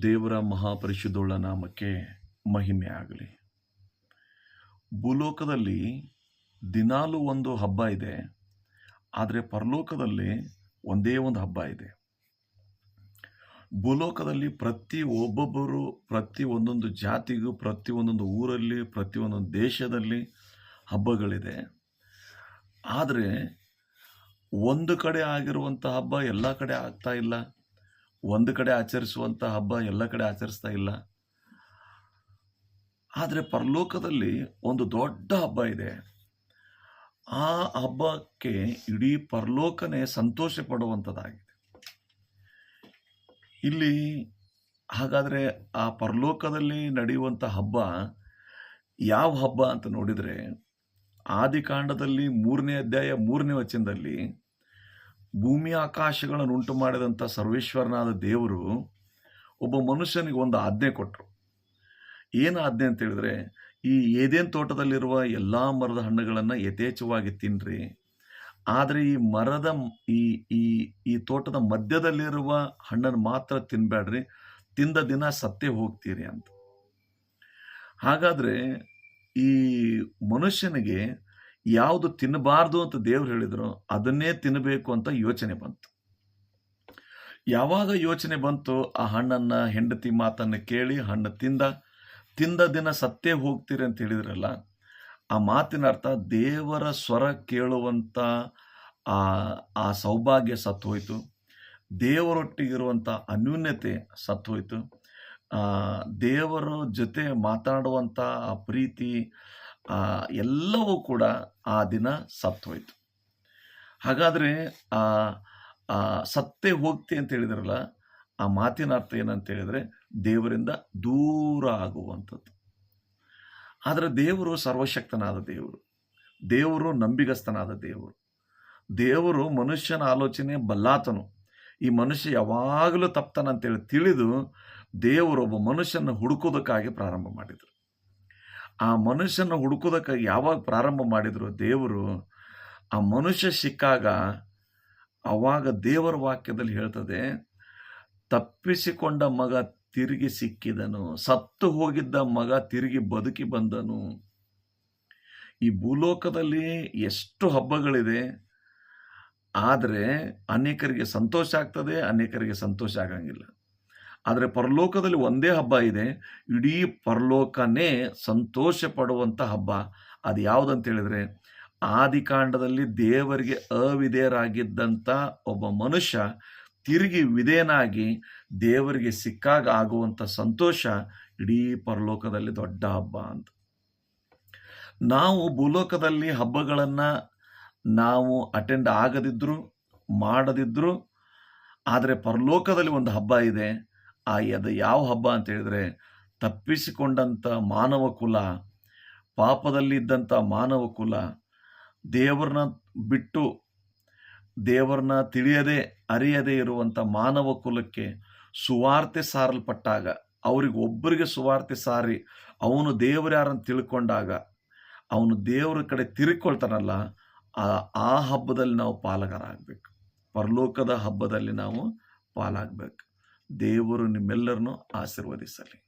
ದೇವರ ಮಹಾಪರಿಶುದ್ಧೋಳ ನಾಮಕ್ಕೆ ಮಹಿಮೆ ಆಗಲಿ. ಭೂಲೋಕದಲ್ಲಿ ದಿನಾಲೂ ಒಂದು ಹಬ್ಬ ಇದೆ, ಆದರೆ ಪರಲೋಕದಲ್ಲಿ ಒಂದೇ ಒಂದು ಹಬ್ಬ ಇದೆ. ಭೂಲೋಕದಲ್ಲಿ ಒಬ್ಬೊಬ್ಬರು ಪ್ರತಿ ಒಂದೊಂದು ಜಾತಿಗೂ, ಪ್ರತಿ ಒಂದೊಂದು ಊರಲ್ಲಿ, ಪ್ರತಿ ಒಂದೊಂದು ದೇಶದಲ್ಲಿ ಹಬ್ಬಗಳಿದೆ. ಆದರೆ ಒಂದು ಕಡೆ ಆಗಿರುವಂಥ ಹಬ್ಬ ಎಲ್ಲ ಕಡೆ ಆಗ್ತಾ ಇಲ್ಲ. ಒಂದು ಕಡೆ ಆಚರಿಸುವಂಥ ಹಬ್ಬ ಎಲ್ಲ ಕಡೆ ಆಚರಿಸ್ತಾ ಇಲ್ಲ. ಆದರೆ ಪರಲೋಕದಲ್ಲಿ ಒಂದು ದೊಡ್ಡ ಹಬ್ಬ ಇದೆ. ಆ ಹಬ್ಬಕ್ಕೆ ಇಡೀ ಪರಲೋಕನೇ ಸಂತೋಷ ಪಡುವಂಥದ್ದಾಗಿದೆ. ಇಲ್ಲಿ ಹಾಗಾದರೆ ಆ ಪರಲೋಕದಲ್ಲಿ ನಡೆಯುವಂಥ ಹಬ್ಬ ಯಾವ ಹಬ್ಬ ಅಂತ ನೋಡಿದರೆ, ಆದಿಕಾಂಡದಲ್ಲಿ 3ನೇ ಅಧ್ಯಾಯ 3ನೇ ವಚನದಲ್ಲಿ ಭೂಮಿ ಆಕಾಶಗಳನ್ನು ಉಂಟು ಮಾಡಿದಂಥ ಸರ್ವೇಶ್ವರನಾದ ದೇವರು ಒಬ್ಬ ಮನುಷ್ಯನಿಗೆ ಒಂದು ಆಜ್ಞೆ ಕೊಟ್ಟರು. ಏನು ಆಜ್ಞೆ ಅಂತ ಹೇಳಿದ್ರೆ, ಈ ಏದೇನ್ ತೋಟದಲ್ಲಿರುವ ಎಲ್ಲ ಮರದ ಹಣ್ಣುಗಳನ್ನು ಯಥೇಚ್ಛವಾಗಿ ತಿನ್ನಿರಿ, ಆದರೆ ಈ ಮರದ ಈ ತೋಟದ ಮಧ್ಯದಲ್ಲಿರುವ ಹಣ್ಣನ್ನು ಮಾತ್ರ ತಿನ್ಬೇಡ್ರಿ, ತಿಂದ ದಿನ ಸತ್ತೇ ಹೋಗ್ತೀರಿ ಅಂತ. ಹಾಗಾದರೆ ಈ ಮನುಷ್ಯನಿಗೆ ಯಾವುದು ತಿನ್ನಬಾರ್ದು ಅಂತ ದೇವ್ರು ಹೇಳಿದ್ರು ಅದನ್ನೇ ತಿನ್ನಬೇಕು ಅಂತ ಯೋಚನೆ ಬಂತು. ಯಾವಾಗ ಯೋಚನೆ ಬಂತು, ಆ ಹಣ್ಣನ್ನು ಹೆಂಡತಿ ಮಾತನ್ನು ಕೇಳಿ ಹಣ್ಣು ತಿಂದ ದಿನ ಸತ್ತೇ ಹೋಗ್ತೀರಿ ಅಂತ ಹೇಳಿದ್ರಲ್ಲ, ಆ ಮಾತಿನ ಅರ್ಥ ದೇವರ ಸ್ವರ ಕೇಳುವಂಥ ಆ ಸೌಭಾಗ್ಯ ಸತ್ತೋಯ್ತು. ದೇವರೊಟ್ಟಿಗಿರುವಂಥ ಅನ್ಯೂನ್ಯತೆ ಸತ್ತೋಯ್ತು. ದೇವರ ಜೊತೆ ಮಾತಾಡುವಂಥ ಆ ಪ್ರೀತಿ ಎಲ್ಲವೂ ಕೂಡ ಆ ದಿನ ಸತ್ತೋಯ್ತು. ಹಾಗಾದರೆ ಸತ್ತೇ ಹೋಗ್ತಿ ಅಂತ ಹೇಳಿದ್ರಲ್ಲ, ಆ ಮಾತಿನ ಅರ್ಥ ಏನಂತ ಹೇಳಿದ್ರೆ ದೇವರಿಂದ ದೂರ ಆಗುವಂಥದ್ದು. ಆದರೆ ದೇವರು ಸರ್ವಶಕ್ತನಾದ ದೇವರು, ದೇವರು ನಂಬಿಗಸ್ತನಾದ ದೇವರು, ದೇವರು ಮನುಷ್ಯನ ಆಲೋಚನೆ ಬಲ್ಲಾತನು. ಈ ಮನುಷ್ಯ ಯಾವಾಗಲೂ ತಪ್ತಾನಂತೇಳಿ ತಿಳಿದು ದೇವರು ಒಬ್ಬ ಮನುಷ್ಯನ ಹುಡುಕೋದಕ್ಕಾಗಿ ಪ್ರಾರಂಭ ಮಾಡಿದರು. ಆ ಮನುಷ್ಯನ ಹುಡುಕೋದಕ್ಕಾಗಿ ಯಾವಾಗ ಪ್ರಾರಂಭ ಮಾಡಿದ್ರು ದೇವರು, ಆ ಮನುಷ್ಯ ಸಿಕ್ಕಾಗ ಅವಾಗ ದೇವರ ವಾಕ್ಯದಲ್ಲಿ ಹೇಳ್ತದೆ, ತಪ್ಪಿಸಿಕೊಂಡ ಮಗ ತಿರುಗಿ ಸಿಕ್ಕಿದನು, ಸತ್ತು ಹೋಗಿದ್ದ ಮಗ ತಿರುಗಿ ಬದುಕಿ ಬಂದನು. ಈ ಭೂಲೋಕದಲ್ಲಿ ಎಷ್ಟು ಹಬ್ಬಗಳಿದೆ, ಆದರೆ ಅನೇಕರಿಗೆ ಸಂತೋಷ ಆಗ್ತದೆ, ಅನೇಕರಿಗೆ ಸಂತೋಷ ಆಗಂಗಿಲ್ಲ. ಆದರೆ ಪರಲೋಕದಲ್ಲಿ ಒಂದೇ ಹಬ್ಬ ಇದೆ, ಇಡೀ ಪರಲೋಕನೇ ಸಂತೋಷ ಪಡುವಂಥ ಹಬ್ಬ. ಅದು ಯಾವುದಂತ ಹೇಳಿದ್ರೆ, ಆದಿಕಾಂಡದಲ್ಲಿ ದೇವರಿಗೆ ಅವಿಧೇಯರಾಗಿದ್ದಂಥ ಒಬ್ಬ ಮನುಷ್ಯ ತಿರುಗಿ ವಿಧೇಯನಾಗಿ ದೇವರಿಗೆ ಸಿಕ್ಕಾಗ ಆಗುವಂಥ ಸಂತೋಷ ಇಡೀ ಪರಲೋಕದಲ್ಲಿ ದೊಡ್ಡ ಹಬ್ಬ ಅಂತ. ನಾವು ಭೂಲೋಕದಲ್ಲಿ ಹಬ್ಬಗಳನ್ನು ನಾವು ಅಟೆಂಡ್ ಆಗದಿದ್ರು ಮಾಡದಿದ್ರು, ಆದರೆ ಪರಲೋಕದಲ್ಲಿ ಒಂದು ಹಬ್ಬ ಇದೆ. ಅದು ಯಾವ ಹಬ್ಬ ಅಂತ ಹೇಳಿದ್ರೆ, ತಪ್ಪಿಸಿಕೊಂಡಂಥ ಮಾನವ ಕುಲ, ಪಾಪದಲ್ಲಿ ಇದ್ದಂಥ ಮಾನವ ಕುಲ, ದೇವರನ್ನ ಬಿಟ್ಟು ದೇವರನ್ನ ತಿಳಿಯದೆ ಅರಿಯದೇ ಇರುವಂಥ ಮಾನವ ಕುಲಕ್ಕೆ ಸುವಾರ್ತೆ ಸಾರಲ್ಪಟ್ಟಾಗ, ಅವ್ರಿಗೆ ಒಬ್ಬರಿಗೆ ಸುವಾರ್ತೆ ಸಾರಿ ಅವನು ದೇವರು ಯಾರನ್ನು ತಿಳ್ಕೊಂಡಾಗ ಅವನು ದೇವರ ಕಡೆ ತಿರುಗಿಕೊಳ್ತಾನಲ್ಲ, ಆ ಹಬ್ಬದಲ್ಲಿ ನಾವು ಪಾಲುಗಾರಾಗಬೇಕು. ಪರಲೋಕದ ಹಬ್ಬದಲ್ಲಿ ನಾವು ಪಾಲಾಗಬೇಕು. ದೇವರು ನಿಮ್ಮೆಲ್ಲರನ್ನು ಆಶೀರ್ವದಿಸಲಿ.